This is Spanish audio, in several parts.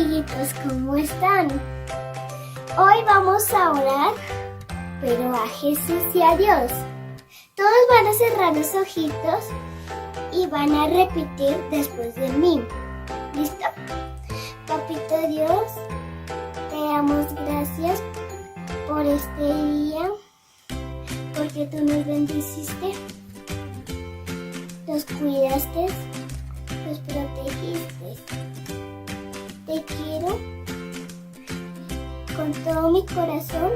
amiguitos, ¿cómo están? Hoy vamos a orar, pero a Jesús y a Dios. Todos van a cerrar los ojitos y van a repetir después de mí. ¿Listo? Papito Dios, te damos gracias por este día, porque tú nos bendiciste, nos cuidaste, nos protegiste. Te quiero con todo mi corazón.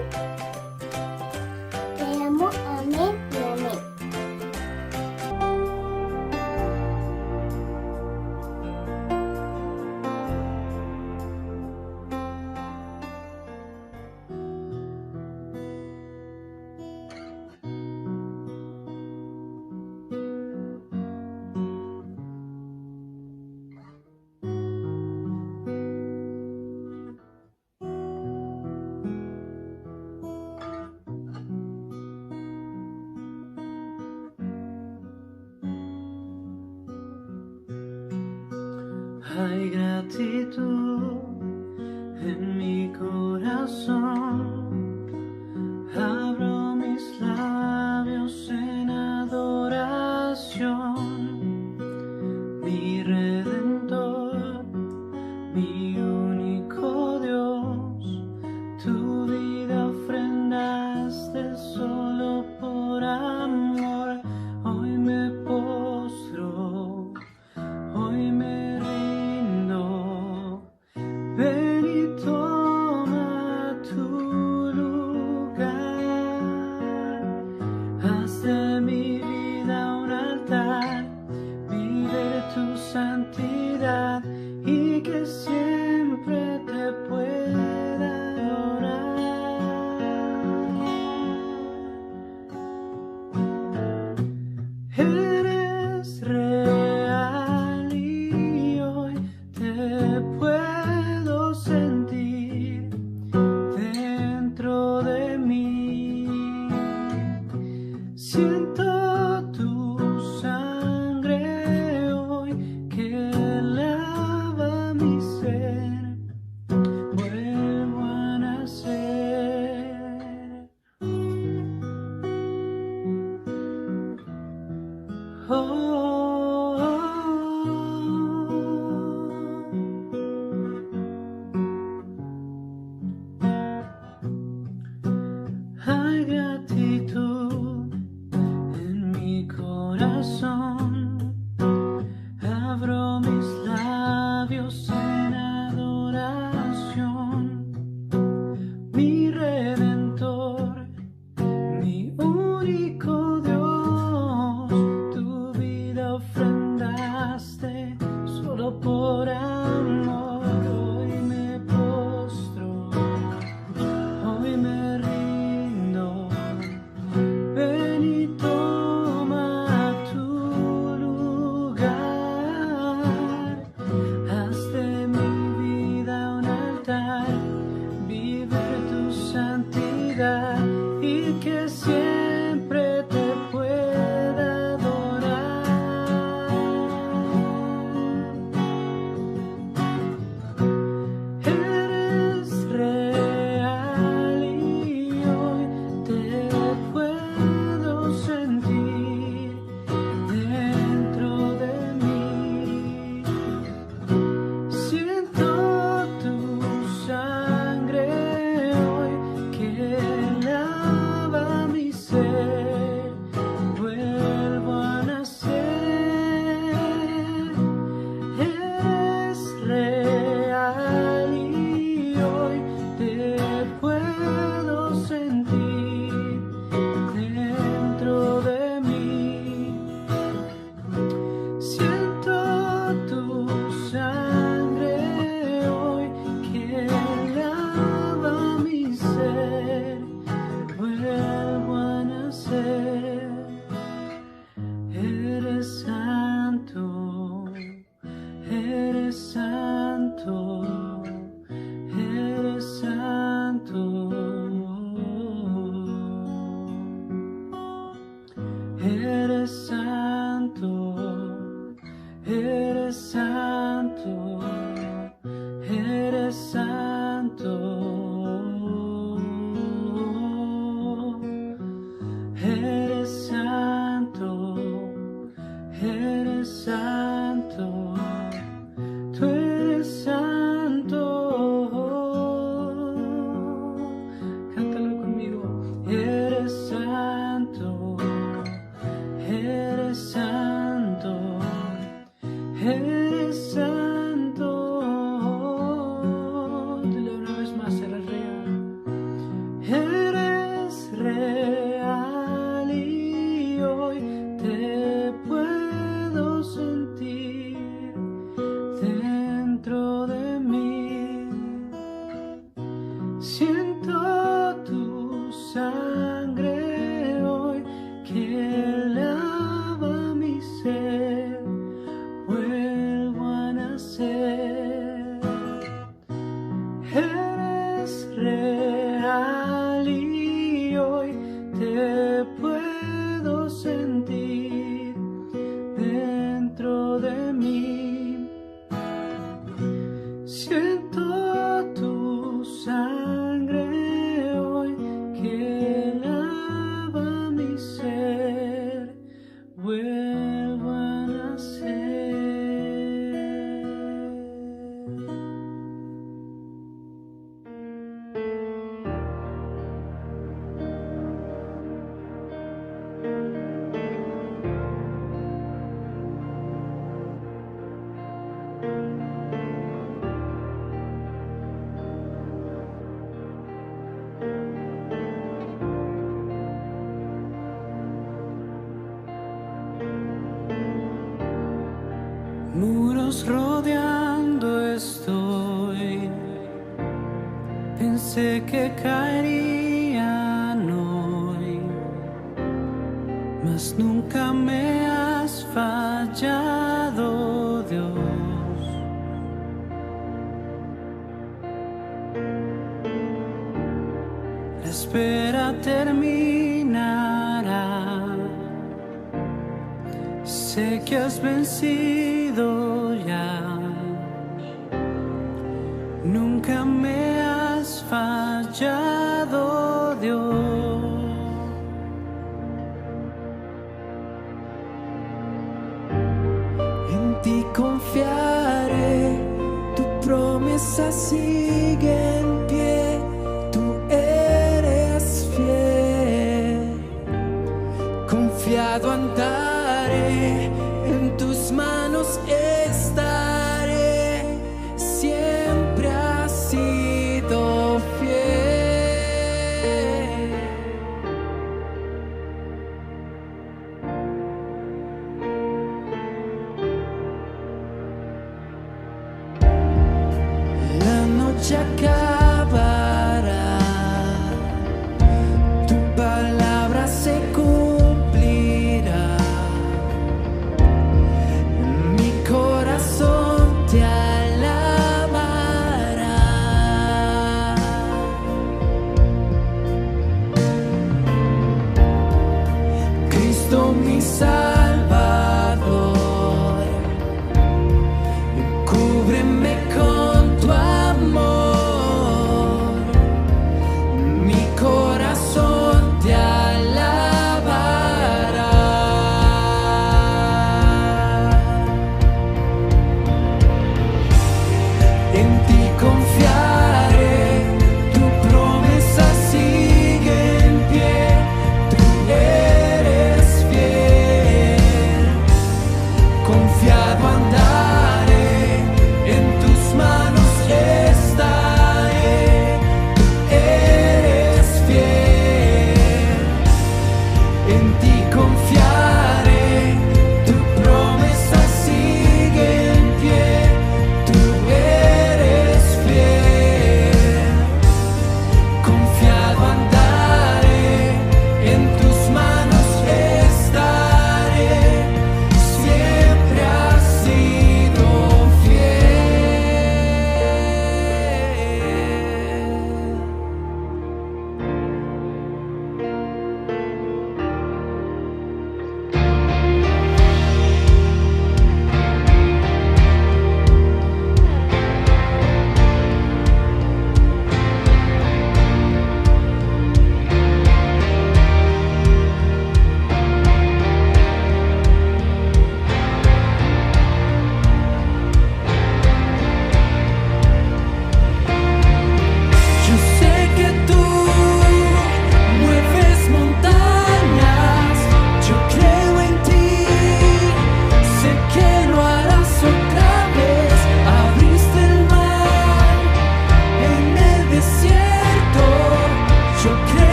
Te amo, amén y amén. Hay gratitud en mi corazón, abro mis labios en adoración, mi Redentor, mi único Dios, tu vida ofrendaste solo por amor, hoy me postro, hoy me ven y toma tu lugar, haz de mi vida un altar, vive tu santidad y que siempre te pueda adorar. Eres real y hoy te puedo eres santo, eres santo, eres santo, tú eres santo. Cántalo conmigo. Eres santo, eres santo, eres santo. Dile una vez más, eres real. Eres real y hoy te puedo sentir dentro de mí. Siento tu sangre hoy que lava mi ser. Vuelvo a nacer. Eres real y hoy te puedo sentir dentro de mí. Siento tu sangre hoy que lava mi ser. Vuelvo a nacer. Muros rodeando estoy, pensé que caerían hoy, mas nunca me has fallado, Dios. La espera terminará. Sé que has vencido ya, nunca me has fallado, Dios. En ti confiaré, tu promesa sigue en pie, tú eres fiel, confiado andaré, en tus manos estaré, siempre has sido fiel. La noche acabará, tu palabra se cumplirá. Mi corazón te alabará. Cristo mi Salvador, cúbreme con tu amor.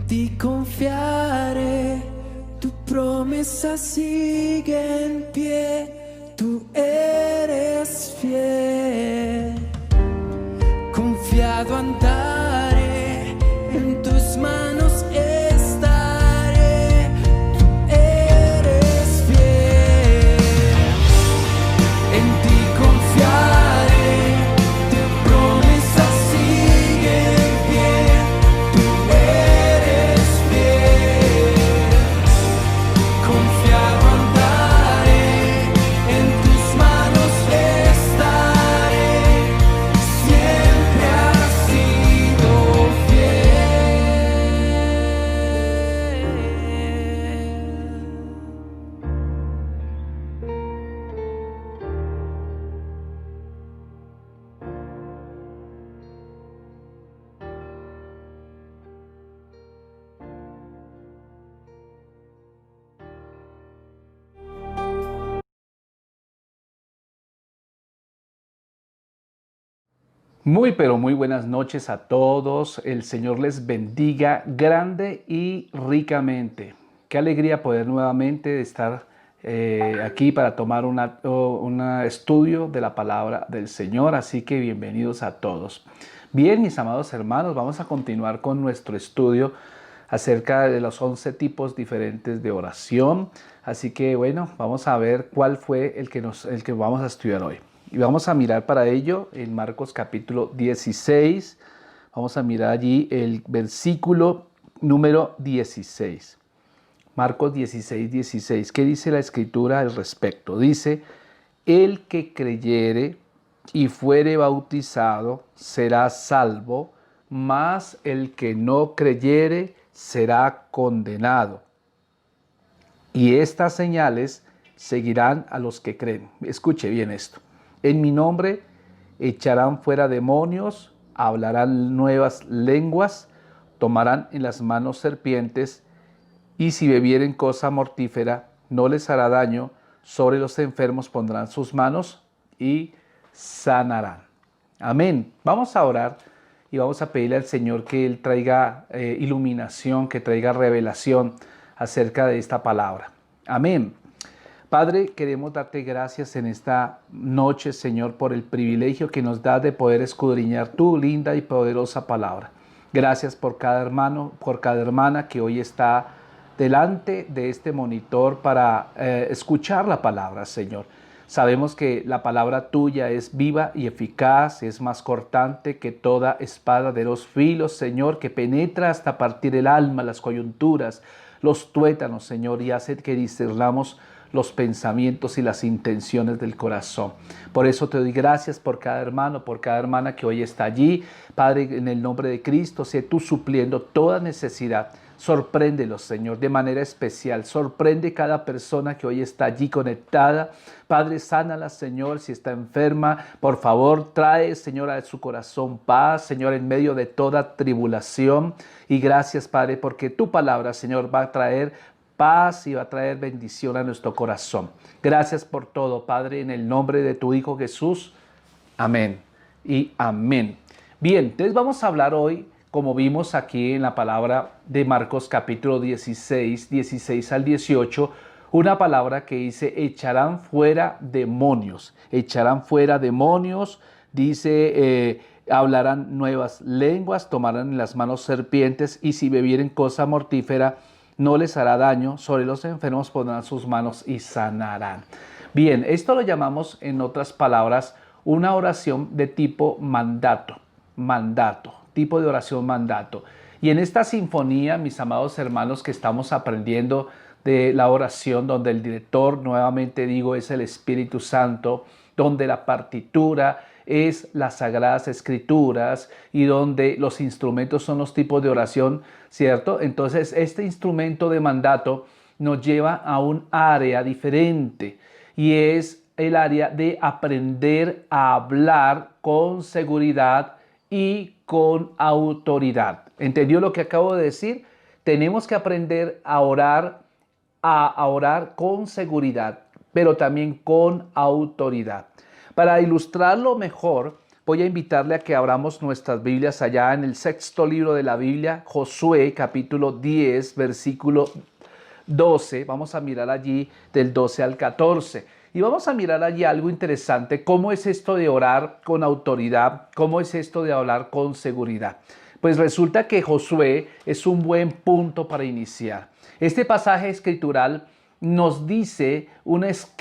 En ti confiaré, tu promesa sigue en pie, tú eres fiel. Confiado andaré, en tus manos estaré, tú eres fiel. En ti confiaré, tu promesa sigue en pie, tú eres fiel. Confiado andaré, en tus manos estaré, siempre has sido fiel. Muy, pero muy buenas noches a todos. El Señor les bendiga grande y ricamente. Qué alegría poder nuevamente estar aquí para tomar un estudio de la palabra del Señor. Así que bienvenidos a todos. Bien, mis amados hermanos, vamos a continuar con nuestro estudio acerca de los 11 tipos diferentes de oración. Así que bueno, vamos a ver cuál fue el que vamos a estudiar hoy. Y vamos a mirar para ello en Marcos capítulo 16. Vamos a mirar allí el versículo número 16. Marcos 16, 16. ¿Qué dice la Escritura al respecto? Dice, el que creyere y fuere bautizado será salvo, mas el que no creyere será condenado. Y estas señales seguirán a los que creen. Escuche bien esto. En mi nombre echarán fuera demonios, hablarán nuevas lenguas, tomarán en las manos serpientes, y si bebieren cosa mortífera, no les hará daño. Sobre los enfermos pondrán sus manos y sanarán. Amén. Vamos a orar y vamos a pedirle al Señor que Él traiga iluminación, que traiga revelación acerca de esta palabra. Amén. Padre, queremos darte gracias en esta noche, Señor, por el privilegio que nos da de poder escudriñar tu linda y poderosa palabra. Gracias por cada hermano, por cada hermana que hoy está delante de este monitor para escuchar la palabra, Señor. Sabemos que la palabra tuya es viva y eficaz, es más cortante que toda espada de 2 filos, Señor, que penetra hasta partir el alma, las coyunturas, los tuétanos, Señor, y hace que discernamos los pensamientos y las intenciones del corazón. Por eso te doy gracias por cada hermano, por cada hermana que hoy está allí. Padre, en el nombre de Cristo, sé tú supliendo toda necesidad. Sorpréndelos, Señor, de manera especial. Sorprende cada persona que hoy está allí conectada. Padre, sánala, Señor, si está enferma. Por favor, trae, Señor, a su corazón paz, Señor, en medio de toda tribulación. Y gracias, Padre, porque tu palabra, Señor, va a traer paz y va a traer bendición a nuestro corazón. Gracias por todo, Padre, en el nombre de tu Hijo Jesús. Amén y amén. Bien, entonces vamos a hablar hoy, como vimos aquí en la palabra de Marcos capítulo 16, 16 al 18, una palabra que dice, echarán fuera demonios. Echarán fuera demonios, dice, hablarán nuevas lenguas, tomarán en las manos serpientes, y si bebieren cosa mortífera, no les hará daño. Sobre los enfermos pondrán sus manos y sanarán. Bien, esto lo llamamos, en otras palabras, una oración de tipo mandato, tipo de oración mandato. Y en esta sinfonía, mis amados hermanos, que estamos aprendiendo de la oración, donde el director, nuevamente digo, es el Espíritu Santo, donde la partitura es las Sagradas Escrituras y donde los instrumentos son los tipos de oración, ¿cierto? Entonces, este instrumento de mandato nos lleva a un área diferente y es el área de aprender a hablar con seguridad y con autoridad. ¿Entendió lo que acabo de decir? Tenemos que aprender a orar con seguridad, pero también con autoridad. Para ilustrarlo mejor, voy a invitarle a que abramos nuestras Biblias allá en el sexto libro de la Biblia, Josué, capítulo 10, versículo 12. Vamos a mirar allí del 12 al 14. Y vamos a mirar allí algo interesante. ¿Cómo es esto de orar con autoridad? ¿Cómo es esto de hablar con seguridad? Pues resulta que Josué es un buen punto para iniciar. Este pasaje escritural nos dice,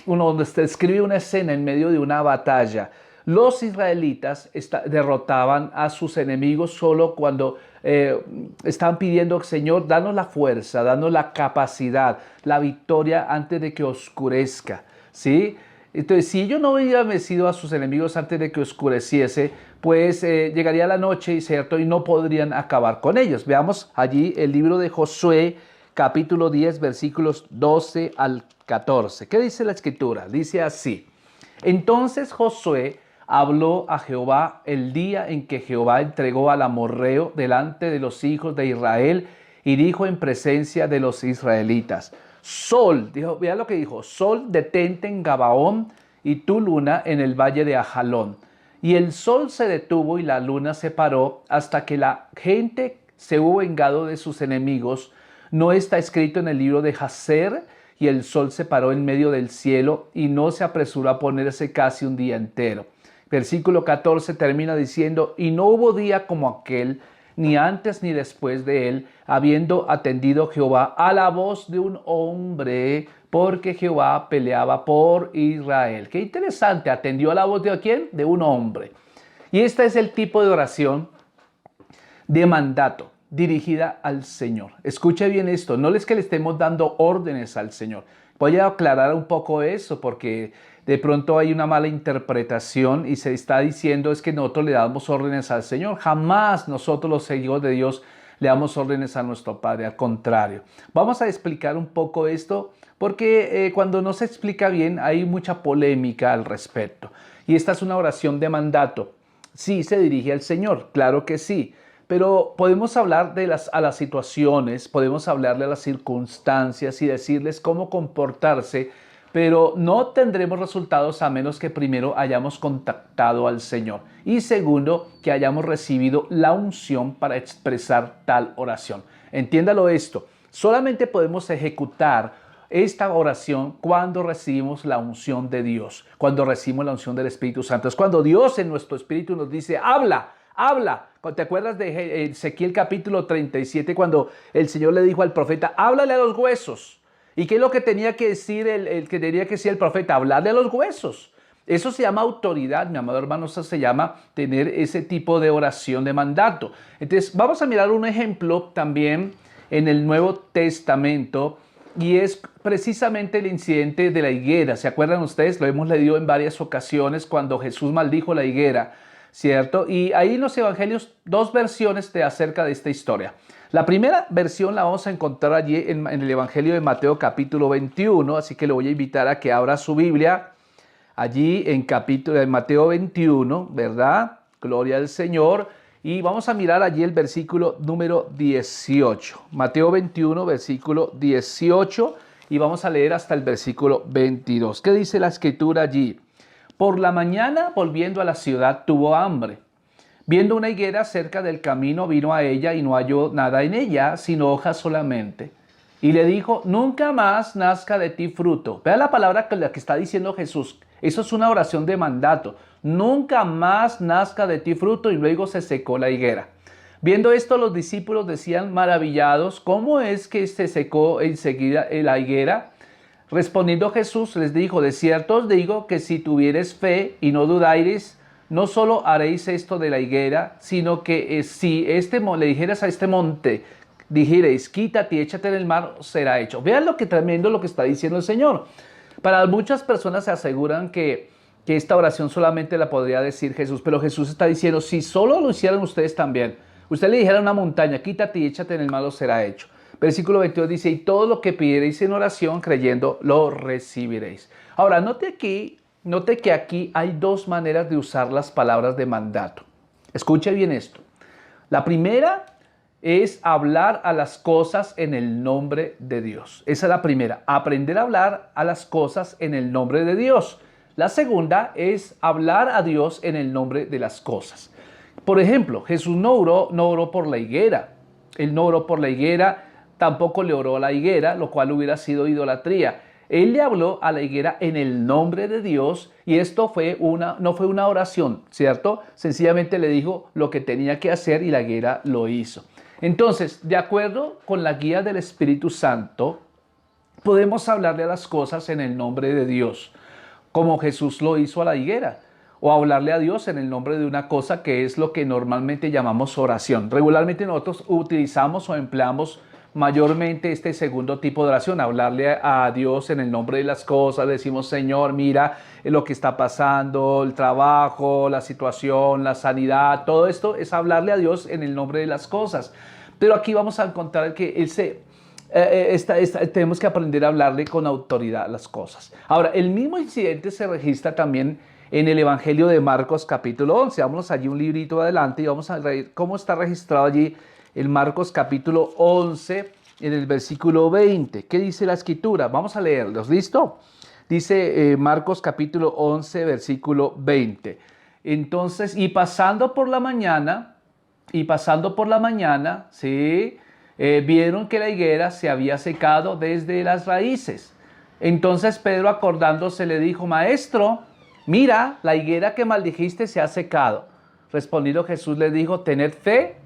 nos describe una escena en medio de una batalla. Los israelitas derrotaban a sus enemigos solo cuando estaban pidiendo, Señor, danos la fuerza, danos la capacidad, la victoria antes de que oscurezca, ¿sí? Entonces, si ellos no hubieran vencido a sus enemigos antes de que oscureciese, pues llegaría la noche, ¿cierto? Y no podrían acabar con ellos. Veamos allí el libro de Josué, capítulo 10, versículos 12 al 14. ¿Qué dice la escritura? Dice así: Entonces Josué habló a Jehová el día en que Jehová entregó al amorreo delante de los hijos de Israel y dijo en presencia de los israelitas: Sol, dijo, vean lo que dijo: Sol, detente en Gabaón y tu luna en el valle de Ajalón. Y el sol se detuvo y la luna se paró hasta que la gente se hubo vengado de sus enemigos. ¿No está escrito en el libro de Jaser? Y el sol se paró en medio del cielo y no se apresuró a ponerse casi un día entero. Versículo 14 termina diciendo: Y no hubo día como aquel, ni antes ni después de él, habiendo atendido Jehová a la voz de un hombre, porque Jehová peleaba por Israel. Qué interesante, atendió a la voz de ¿quién? De un hombre. Y este es el tipo de oración de mandato dirigida al Señor. Escuche bien esto, no es que le estemos dando órdenes al Señor. Voy a aclarar un poco eso porque de pronto hay una mala interpretación y se está diciendo es que nosotros le damos órdenes al Señor. Jamás nosotros los hijos de Dios le damos órdenes a nuestro Padre, al contrario. Vamos a explicar un poco esto porque cuando no se explica bien hay mucha polémica al respecto. Y esta es una oración de mandato. Sí, se dirige al Señor, claro que sí. Pero podemos hablar a las situaciones, podemos hablarle a las circunstancias y decirles cómo comportarse, pero no tendremos resultados a menos que primero hayamos contactado al Señor y segundo, que hayamos recibido la unción para expresar tal oración. Entiéndalo esto, solamente podemos ejecutar esta oración cuando recibimos la unción de Dios, cuando recibimos la unción del Espíritu Santo. Es cuando Dios en nuestro espíritu nos dice, habla. ¿Te acuerdas de Ezequiel capítulo 37 cuando el Señor le dijo al profeta, háblale a los huesos? ¿Y qué es lo que tenía que decir el que tenía que decir el profeta? Hablarle a los huesos. Eso se llama autoridad, mi amado hermano, eso se llama tener ese tipo de oración de mandato. Entonces, vamos a mirar un ejemplo también en el Nuevo Testamento y es precisamente el incidente de la higuera. ¿Se acuerdan ustedes? Lo hemos leído en varias ocasiones cuando Jesús maldijo la higuera, ¿cierto? Y ahí en los evangelios dos versiones acerca de esta historia. La primera versión la vamos a encontrar allí en el evangelio de Mateo capítulo 21, así que le voy a invitar a que abra su Biblia allí en capítulo de Mateo 21, ¿verdad? Gloria al Señor. Y vamos a mirar allí el versículo número 18. Mateo 21, versículo 18, y vamos a leer hasta el versículo 22. ¿Qué dice la escritura allí? Por la mañana, volviendo a la ciudad, tuvo hambre. Viendo una higuera cerca del camino, vino a ella y no halló nada en ella, sino hojas solamente. Y le dijo, nunca más nazca de ti fruto. Vea la palabra que está diciendo Jesús. Eso es una oración de mandato. Nunca más nazca de ti fruto. Y luego se secó la higuera. Viendo esto, los discípulos decían maravillados, ¿cómo es que se secó enseguida la higuera? Respondiendo Jesús les dijo, de cierto os digo que si tuviereis fe y no dudareis, no solo haréis esto de la higuera, sino que si le dijeras a este monte, dijereis, quítate y échate en el mar, será hecho. Vean lo que tremendo lo que está diciendo el Señor. Para muchas personas se aseguran que esta oración solamente la podría decir Jesús, pero Jesús está diciendo, si solo lo hicieran ustedes también, usted le dijera a una montaña, quítate y échate en el mar, será hecho. Versículo 22 dice, y todo lo que pidiereis en oración, creyendo, lo recibiréis. Ahora, note que aquí hay dos maneras de usar las palabras de mandato. Escuche bien esto. La primera es hablar a las cosas en el nombre de Dios. Esa es la primera. Aprender a hablar a las cosas en el nombre de Dios. La segunda es hablar a Dios en el nombre de las cosas. Por ejemplo, Jesús no oró por la higuera. Él no oró por la higuera, tampoco le oró a la higuera, lo cual hubiera sido idolatría. Él le habló a la higuera en el nombre de Dios y esto no fue una oración, ¿cierto? Sencillamente le dijo lo que tenía que hacer y la higuera lo hizo. Entonces, de acuerdo con la guía del Espíritu Santo, podemos hablarle a las cosas en el nombre de Dios, como Jesús lo hizo a la higuera, o hablarle a Dios en el nombre de una cosa que es lo que normalmente llamamos oración. Regularmente nosotros utilizamos o empleamos mayormente este segundo tipo de oración, hablarle a Dios en el nombre de las cosas. Decimos: Señor, mira lo que está pasando, el trabajo, la situación, la sanidad, todo esto es hablarle a Dios en el nombre de las cosas. Pero aquí vamos a encontrar que tenemos que aprender a hablarle con autoridad a las cosas. Ahora, el mismo incidente se registra también en el Evangelio de Marcos capítulo 11. Vámonos allí un librito adelante y vamos a ver cómo está registrado allí en Marcos capítulo 11, en el versículo 20. ¿Qué dice la Escritura? Vamos a leerlos, ¿listo? Dice Marcos capítulo 11, versículo 20. Entonces, pasando por la mañana, ¿sí? Vieron que la higuera se había secado desde las raíces. Entonces Pedro, acordándose, le dijo: Maestro, mira, la higuera que maldijiste se ha secado. Respondido Jesús le dijo: tened fe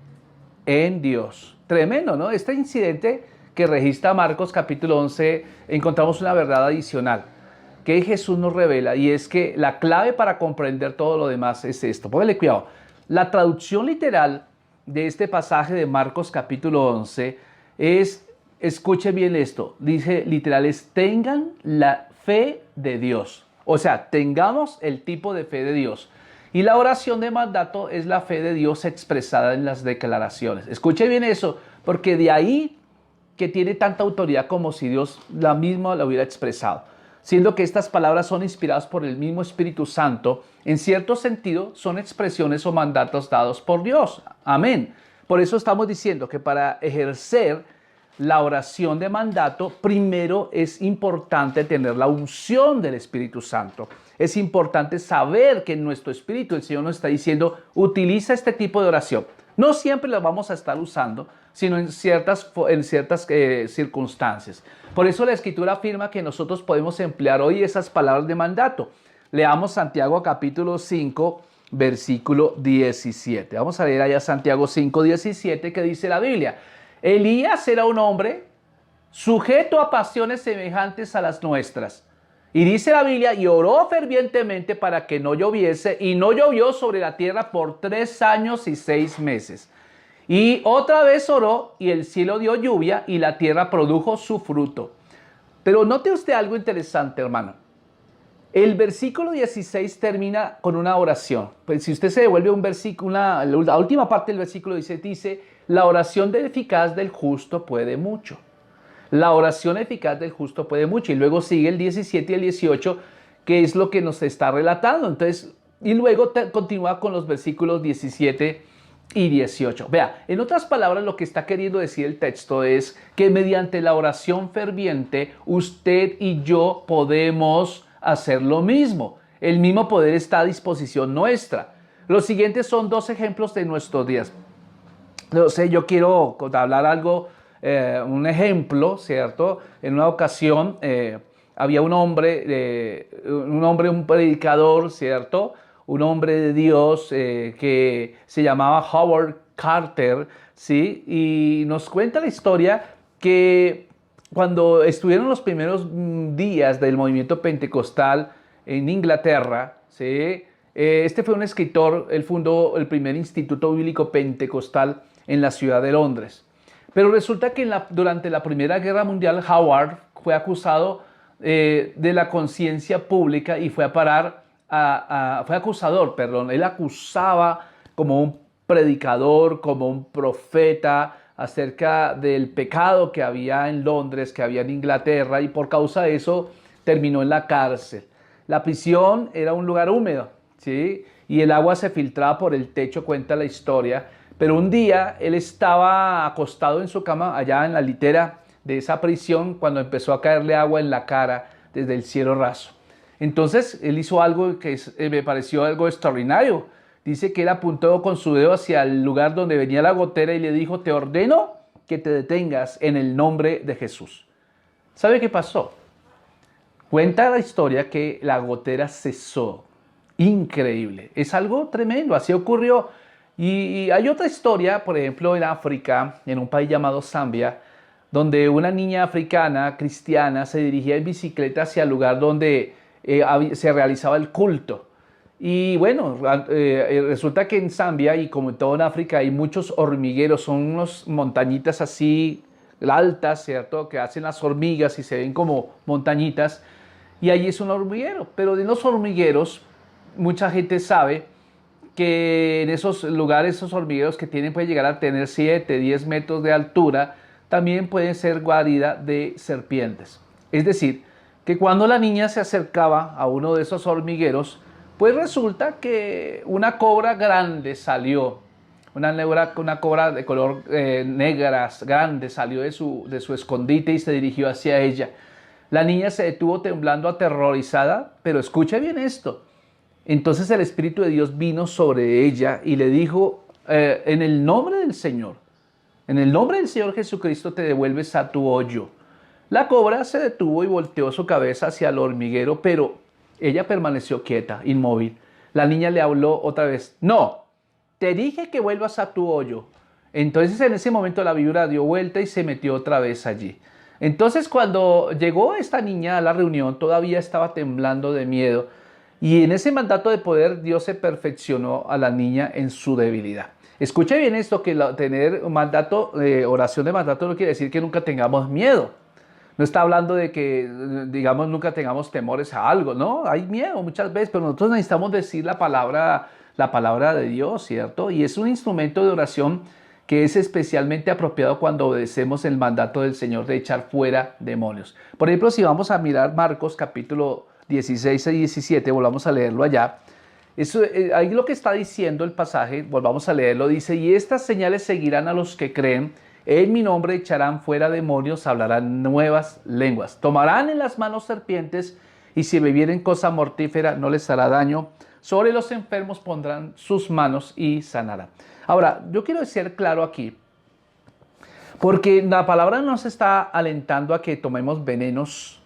en Dios. Tremendo, ¿no? Este incidente que registra Marcos capítulo 11, encontramos una verdad adicional que Jesús nos revela, y es que la clave para comprender todo lo demás es esto. Póngale cuidado. La traducción literal de este pasaje de Marcos capítulo 11 es, escuche bien esto, dice literal, es: tengan la fe de Dios. O sea, tengamos el tipo de fe de Dios. Y la oración de mandato es la fe de Dios expresada en las declaraciones. Escuche bien eso, porque de ahí que tiene tanta autoridad como si Dios la misma la hubiera expresado. Siendo que estas palabras son inspiradas por el mismo Espíritu Santo, en cierto sentido son expresiones o mandatos dados por Dios. Amén. Por eso estamos diciendo que para ejercer la oración de mandato, primero es importante tener la unción del Espíritu Santo. Es importante saber que en nuestro espíritu el Señor nos está diciendo: utiliza este tipo de oración. No siempre la vamos a estar usando, sino en ciertas circunstancias. Por eso la Escritura afirma que nosotros podemos emplear hoy esas palabras de mandato. Leamos Santiago capítulo 5, versículo 17. Vamos a leer allá Santiago 5, 17, que dice la Biblia: Elías era un hombre sujeto a pasiones semejantes a las nuestras. Y dice la Biblia: y oró fervientemente para que no lloviese, y no llovió sobre la tierra por 3 años y 6 meses. Y otra vez oró, y el cielo dio lluvia, y la tierra produjo su fruto. Pero note usted algo interesante, hermano. El versículo 16 termina con una oración. Pues si usted se devuelve un versículo, la última parte del versículo dice: la oración eficaz del justo puede mucho. La oración eficaz del justo puede mucho. Y luego sigue el 17 y el 18, que es lo que nos está relatando. Entonces, y luego continúa con los versículos 17 y 18. Vea, en otras palabras, lo que está queriendo decir el texto es que mediante la oración ferviente, usted y yo podemos hacer lo mismo. El mismo poder está a disposición nuestra. Los siguientes son 2 ejemplos de nuestros días. No sé, yo quiero hablar algo, un ejemplo, ¿cierto? En una ocasión había un hombre, un predicador, ¿cierto? Un hombre de Dios que se llamaba Howard Carter, ¿sí? Y nos cuenta la historia que cuando estuvieron los primeros días del movimiento pentecostal en Inglaterra, ¿sí? Este fue un escritor, él fundó el primer instituto bíblico pentecostal en la ciudad de Londres. Pero resulta que durante la Primera Guerra Mundial, Howard fue acusado de la conciencia pública y fue a parar fue acusador, perdón. Él acusaba como un predicador, como un profeta acerca del pecado que había en Londres, que había en Inglaterra, y por causa de eso terminó en la cárcel. La prisión era un lugar húmedo, ¿sí? Y el agua se filtraba por el techo, cuenta la historia. Pero un día él estaba acostado en su cama, allá en la litera de esa prisión, cuando empezó a caerle agua en la cara desde el cielo raso. Entonces él hizo algo que me pareció algo extraordinario. Dice que él apuntó con su dedo hacia el lugar donde venía la gotera y le dijo, te ordeno que te detengas en el nombre de Jesús. ¿Sabe qué pasó? Cuenta la historia que la gotera cesó. Increíble. Es algo tremendo. Así ocurrió. Y hay otra historia, por ejemplo, en África, en un país llamado Zambia, donde una niña africana cristiana se dirigía en bicicleta hacia el lugar donde se realizaba el culto. Y bueno, resulta que en Zambia y como en todo en África hay muchos hormigueros, son unas montañitas así altas, ¿cierto? Que hacen las hormigas y se ven como montañitas. Y allí es un hormiguero, pero de los hormigueros mucha gente sabe que en esos lugares, esos hormigueros que pueden llegar a tener 7, 10 metros de altura, también pueden ser guarida de serpientes. Es decir, que cuando la niña se acercaba a uno de esos hormigueros, pues resulta que una cobra grande salió, una cobra de color negra grande salió de su escondite y se dirigió hacia ella. La niña se detuvo temblando, aterrorizada, pero escuche bien esto. Entonces el Espíritu de Dios vino sobre ella y le dijo, en el nombre del Señor, en el nombre del Señor Jesucristo te devuelves a tu hoyo. La cobra se detuvo y volteó su cabeza hacia el hormiguero, pero ella permaneció quieta, inmóvil. La niña le habló otra vez, no, te dije que vuelvas a tu hoyo. Entonces en ese momento la víbora dio vuelta y se metió otra vez allí. Entonces cuando llegó esta niña a la reunión todavía estaba temblando de miedo y en ese mandato de poder Dios se perfeccionó a la niña en su debilidad. Escuche bien esto, que tener un mandato, oración de mandato no quiere decir que nunca tengamos miedo. No está hablando de que, digamos, nunca tengamos temores a algo, ¿no? Hay miedo muchas veces, pero nosotros necesitamos decir la palabra de Dios, ¿cierto? Y es un instrumento de oración que es especialmente apropiado cuando obedecemos el mandato del Señor de echar fuera demonios. Por ejemplo, si vamos a mirar Marcos capítulo 16 y 17, volvamos a leerlo allá. Eso, ahí lo que está diciendo el pasaje, volvamos a leerlo, dice, y estas señales seguirán a los que creen, en mi nombre echarán fuera demonios, hablarán nuevas lenguas, tomarán en las manos serpientes y si bebieren cosa mortífera no les hará daño, sobre los enfermos pondrán sus manos y sanarán. Ahora, yo quiero ser claro aquí, porque la palabra no nos está alentando a que tomemos venenos,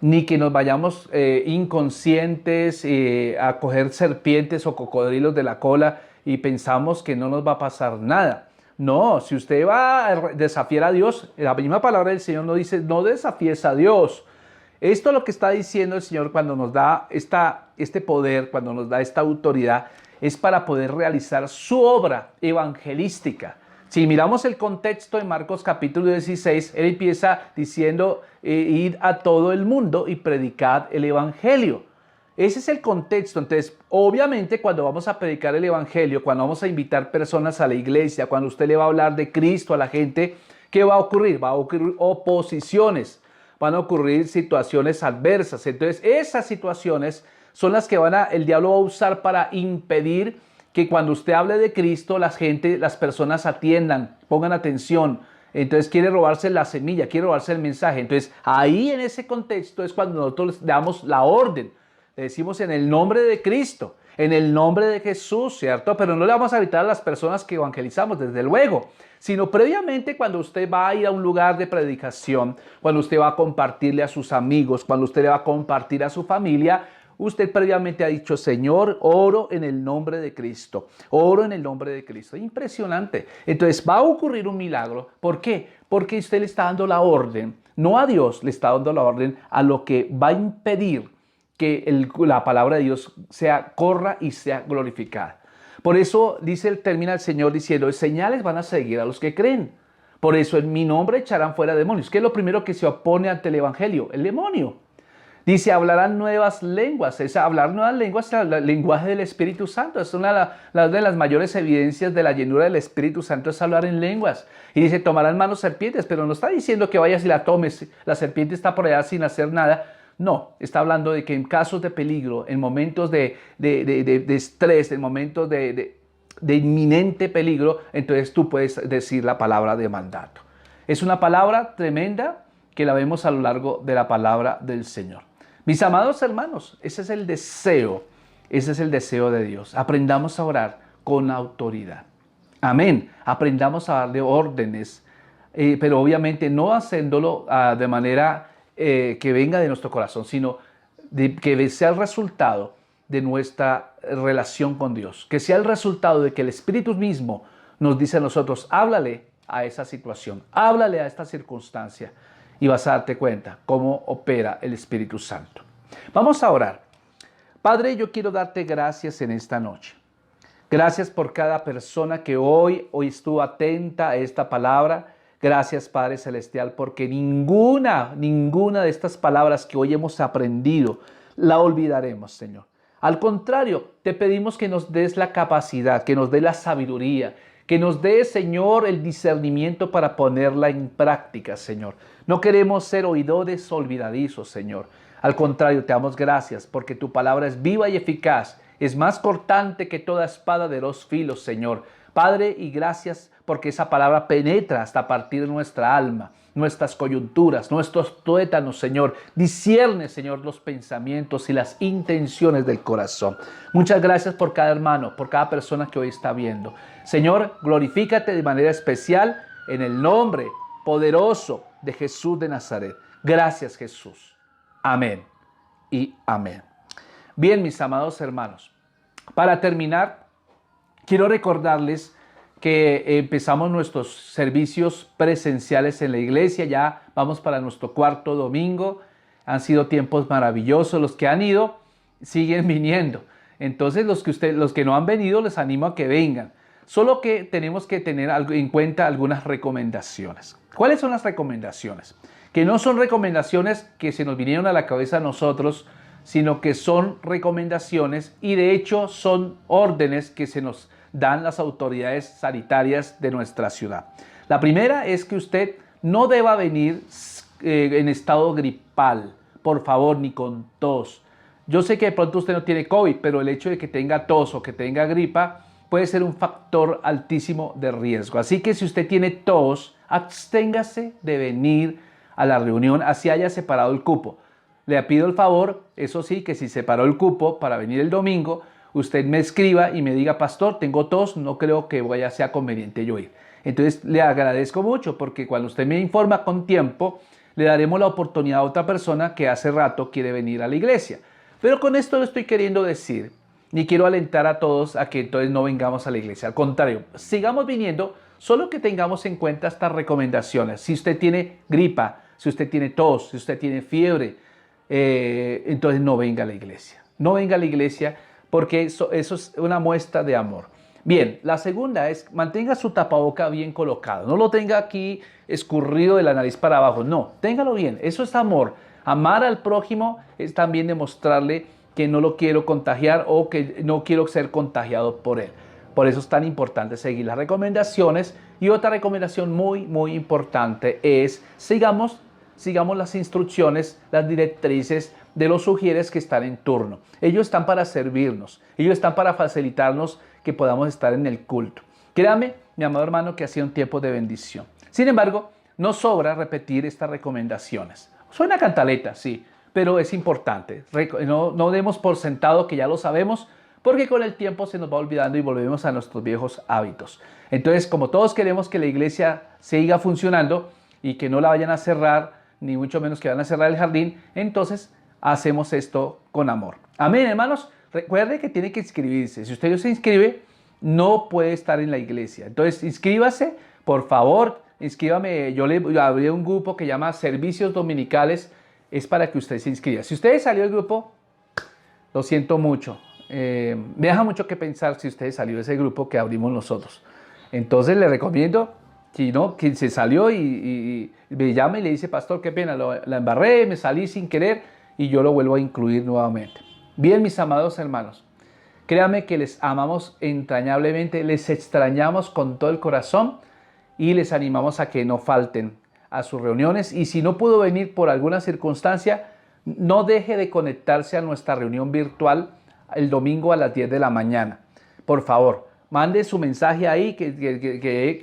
ni que nos vayamos inconscientes a coger serpientes o cocodrilos de la cola y pensamos que no nos va a pasar nada. No, si usted va a desafiar a Dios, la misma palabra del Señor nos dice, no desafíes a Dios. Esto es lo que está diciendo el Señor cuando nos da este poder, cuando nos da esta autoridad, es para poder realizar su obra evangelística. Si miramos el contexto en Marcos capítulo 16, él empieza diciendo, id a todo el mundo y predicad el evangelio. Ese es el contexto. Entonces, obviamente, cuando vamos a predicar el evangelio, cuando vamos a invitar personas a la iglesia, cuando usted le va a hablar de Cristo a la gente, ¿qué va a ocurrir? Va a ocurrir oposiciones, van a ocurrir situaciones adversas. Entonces, esas situaciones son las que el diablo va a usar para impedir que cuando usted hable de Cristo, las personas atiendan, pongan atención. Entonces quiere robarse la semilla, quiere robarse el mensaje. Entonces ahí en ese contexto es cuando nosotros le damos la orden. Le decimos en el nombre de Cristo, en el nombre de Jesús, ¿cierto? Pero no le vamos a gritar a las personas que evangelizamos, desde luego. Sino previamente cuando usted va a ir a un lugar de predicación, cuando usted va a compartirle a sus amigos, cuando usted le va a compartir a su familia, usted previamente ha dicho, Señor, oro en el nombre de Cristo. Oro en el nombre de Cristo. Impresionante. Entonces va a ocurrir un milagro. ¿Por qué? Porque usted le está dando la orden, no a Dios, le está dando la orden a lo que va a impedir que la palabra de Dios corra y sea glorificada. Por eso termina el Señor diciendo, señales van a seguir a los que creen. Por eso en mi nombre echarán fuera demonios. ¿Qué es lo primero que se opone ante el evangelio? El demonio. Dice, hablarán nuevas lenguas. Hablar nuevas lenguas es el lenguaje del Espíritu Santo. Es una de las mayores evidencias de la llenura del Espíritu Santo, es hablar en lenguas. Y dice, tomarán manos serpientes, pero no está diciendo que vayas y la tomes. La serpiente está por allá sin hacer nada. No, está hablando de que en casos de peligro, en momentos de estrés, en momentos de inminente peligro, entonces tú puedes decir la palabra de mandato. Es una palabra tremenda que la vemos a lo largo de la palabra del Señor. Mis amados hermanos, ese es el deseo de Dios. Aprendamos a orar con autoridad. Amén. Aprendamos a darle órdenes, pero obviamente no haciéndolo de manera que venga de nuestro corazón, sino que sea el resultado de nuestra relación con Dios, que sea el resultado de que el Espíritu mismo nos dice a nosotros, háblale a esa situación, háblale a esta circunstancia y vas a darte cuenta cómo opera el Espíritu Santo. Vamos a orar. Padre, yo quiero darte gracias en esta noche. Gracias por cada persona que hoy estuvo atenta a esta palabra. Gracias, Padre Celestial, porque ninguna de estas palabras que hoy hemos aprendido la olvidaremos, Señor. Al contrario, te pedimos que nos des la capacidad, que nos des la sabiduría, que nos des, Señor, el discernimiento para ponerla en práctica, Señor. No queremos ser oidores olvidadizos, Señor. Al contrario, te damos gracias porque tu palabra es viva y eficaz, es más cortante que toda espada de 2 filos, Señor. Padre, y gracias porque esa palabra penetra hasta partir de nuestra alma, nuestras coyunturas, nuestros tuétanos, Señor. Discierne, Señor, los pensamientos y las intenciones del corazón. Muchas gracias por cada hermano, por cada persona que hoy está viendo. Señor, glorifícate de manera especial en el nombre poderoso de Jesús de Nazaret. Gracias, Jesús. Amén y amén. Bien, mis amados hermanos, para terminar, quiero recordarles que empezamos nuestros servicios presenciales en la iglesia. Ya vamos para nuestro 4º domingo. Han sido tiempos maravillosos. Los que han ido siguen viniendo. Entonces los que no han venido, les animo a que vengan. Solo que tenemos que tener en cuenta algunas recomendaciones. ¿Cuáles son las recomendaciones? Que no son recomendaciones que se nos vinieron a la cabeza a nosotros, sino que son recomendaciones y de hecho son órdenes que se nos dan las autoridades sanitarias de nuestra ciudad. La primera es que usted no deba venir en estado gripal, por favor, ni con tos. Yo sé que de pronto usted no tiene COVID, pero el hecho de que tenga tos o que tenga gripa puede ser un factor altísimo de riesgo. Así que si usted tiene tos, absténgase de venir a la reunión, así haya separado el cupo. Le pido el favor, eso sí, que si separó el cupo para venir el domingo, usted me escriba y me diga, pastor, tengo tos, no creo que sea conveniente yo ir. Entonces le agradezco mucho porque cuando usted me informa con tiempo, le daremos la oportunidad a otra persona que hace rato quiere venir a la iglesia. Pero con esto no estoy queriendo decir, ni quiero alentar a todos a que entonces no vengamos a la iglesia. Al contrario, sigamos viniendo, solo que tengamos en cuenta estas recomendaciones. Si usted tiene gripa, si usted tiene tos, si usted tiene fiebre, entonces no venga a la iglesia. No venga a la iglesia porque eso es una muestra de amor. Bien, la segunda es mantenga su tapaboca bien colocado. No lo tenga aquí escurrido de la nariz para abajo. No, téngalo bien. Eso es amor. Amar al prójimo es también demostrarle que no lo quiero contagiar o que no quiero ser contagiado por él. Por eso es tan importante seguir las recomendaciones. Y otra recomendación muy, muy importante es sigamos las instrucciones, las directrices de los sugieres que están en turno. Ellos están para servirnos, ellos están para facilitarnos que podamos estar en el culto. Créame, mi amado hermano, que ha sido un tiempo de bendición. Sin embargo, no sobra repetir estas recomendaciones. Suena cantaleta, sí, pero es importante. No demos por sentado que ya lo sabemos, porque con el tiempo se nos va olvidando y volvemos a nuestros viejos hábitos. Entonces, como todos queremos que la iglesia siga funcionando y que no la vayan a cerrar, ni mucho menos que van a cerrar el jardín, entonces hacemos esto con amor. Amén, hermanos. Recuerde que tiene que inscribirse. Si usted no se inscribe, no puede estar en la iglesia. Entonces, inscríbase, por favor, inscríbame. Yo le abrí un grupo que llama Servicios Dominicales. Es para que usted se inscriba. Si usted salió del grupo, lo siento mucho. Me deja mucho que pensar si usted salió de ese grupo que abrimos nosotros. Entonces, le recomiendo, si no, quien se salió y me llama y le dice, pastor, qué pena, la embarré, me salí sin querer y yo lo vuelvo a incluir nuevamente. Bien, mis amados hermanos, créanme que les amamos entrañablemente, les extrañamos con todo el corazón y les animamos a que no falten a sus reuniones. Y si no pudo venir por alguna circunstancia, no deje de conectarse a nuestra reunión virtual el domingo a las 10 de la mañana. Por favor, mande su mensaje ahí que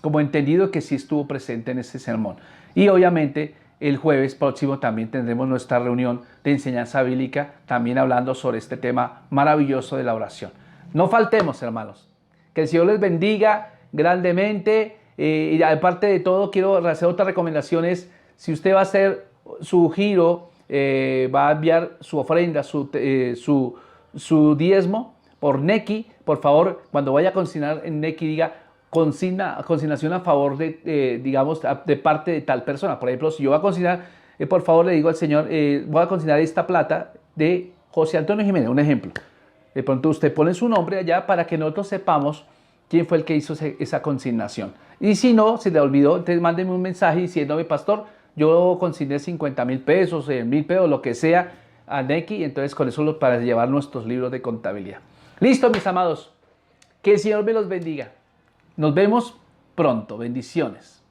como entendido que sí estuvo presente en ese sermón. Y obviamente el jueves próximo también tendremos nuestra reunión de enseñanza bíblica, también hablando sobre este tema maravilloso de la oración. No faltemos, hermanos. Que el Señor les bendiga grandemente. Y aparte de todo, quiero hacer otras recomendaciones. Si usted va a hacer su giro, va a enviar su ofrenda, su diezmo por Nequi, por favor, cuando vaya a consignar en Nequi, diga consignación a favor de, digamos, de parte de tal persona. Por ejemplo, si yo voy a consignar, por favor, le digo al Señor, voy a consignar esta plata de José Antonio Jiménez, un ejemplo. De pronto usted pone su nombre allá para que nosotros sepamos quién fue el que hizo esa consignación. Y si no, se le olvidó, entonces mándeme un mensaje diciéndome, pastor, yo consigné 50,000 pesos, 1,000 pesos, lo que sea, a Nequi, entonces con eso para llevar nuestros libros de contabilidad. Listo, mis amados. Que el Señor me los bendiga. Nos vemos pronto. Bendiciones.